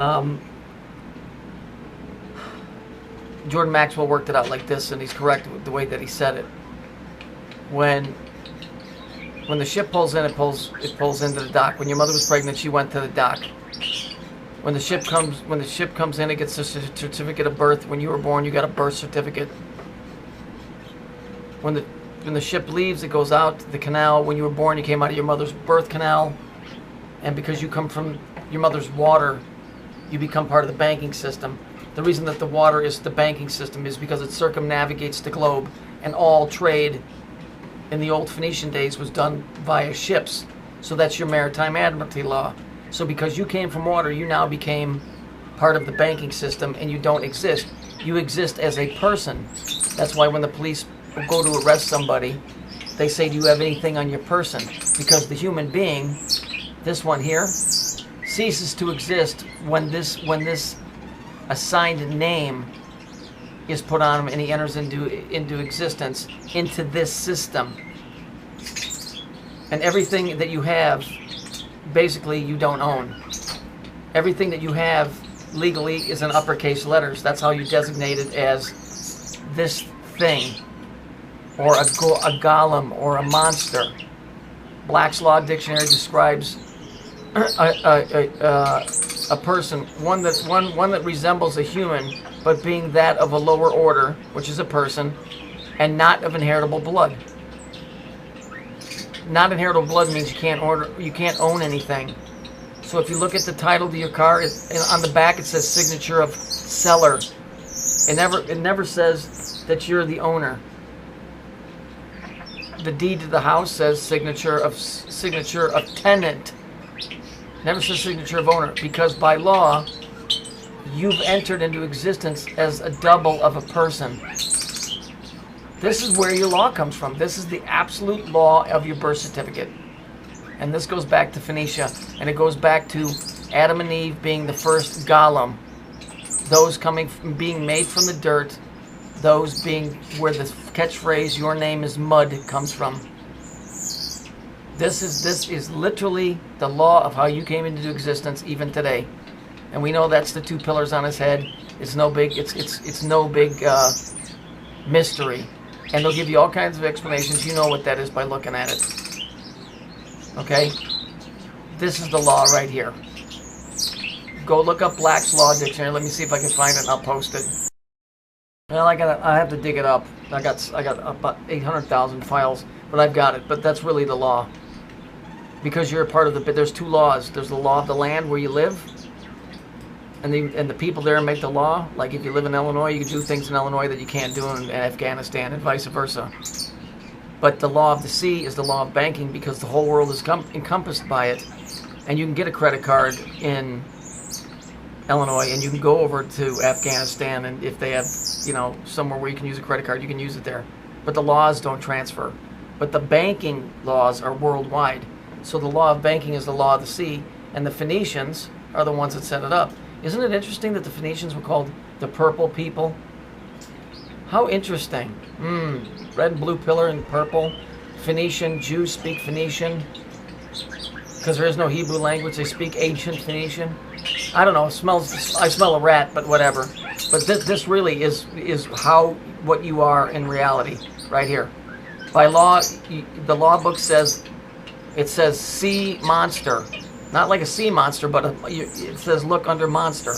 Um, Jordan Maxwell worked it out like this, and he's correct with the way that he said it. When the ship pulls in, it pulls into the dock. When your mother was pregnant, she went to the dock. When the ship comes in, it gets a certificate of birth. When you were born, you got a birth certificate. When the ship leaves, it goes out the canal. When you were born, you came out of your mother's birth canal, and because you come from your mother's water, you become part of the banking system. The reason that the water is the banking system is because it circumnavigates the globe, and all trade in the old Phoenician days was done via ships. So that's your maritime admiralty law. So because you came from water, you now became part of the banking system, and you don't exist. You exist as a person. That's why when the police go to arrest somebody, they say, do you have anything on your person? Because the human being, this one here, ceases to exist when this assigned name is put on him, and he enters into existence, into this system. And everything that you have, basically, you don't own. Everything that you have legally is in uppercase letters. That's how you designate it as this thing, or a golem, or a monster. Black's Law Dictionary describes a person, one that resembles a human, but being that of a lower order, which is a person, and not of inheritable blood. Not inheritable blood means you can't own anything. So if you look at the title to your car, on the back it says signature of seller. It never says that you're the owner. The deed to the house says signature of tenant. Never says signature of owner, because by law, you've entered into existence as a double of a person. This is where your law comes from. This is the absolute law of your birth certificate. And this goes back to Phoenicia, and it goes back to Adam and Eve being the first golem. Those coming from being made from the dirt, those being where the catchphrase, your name is mud, comes from. This is literally the law of how you came into existence even today. And we know that's the two pillars on his head. It's no big mystery. And they'll give you all kinds of explanations. You know what that is by looking at it. Okay? This is the law right here. Go look up Black's Law Dictionary. Let me see if I can find it, and I'll post it. Well, I have to dig it up. I got about 800,000 files, but I've got it. But that's really the law. Because you're a part of the... There's two laws. There's the law of the land where you live, and the people there make the law. Like if you live in Illinois, you can do things in Illinois that you can't do in Afghanistan, and vice versa. But the law of the sea is the law of banking, because the whole world is encompassed by it. And you can get a credit card in Illinois, and you can go over to Afghanistan, and if they have, somewhere where you can use a credit card, you can use it there. But the laws don't transfer. But the banking laws are worldwide. So the law of banking is the law of the sea, and the Phoenicians are the ones that set it up. Isn't it interesting that the Phoenicians were called the purple people? How interesting. Red and blue pillar and purple. Phoenician, Jews speak Phoenician. Because there is no Hebrew language, they speak ancient Phoenician. I don't know, I smell a rat, but whatever. But this really is what you are in reality, right here. By law, the law book says, it says sea monster. Not like a sea monster, but it says look under monster.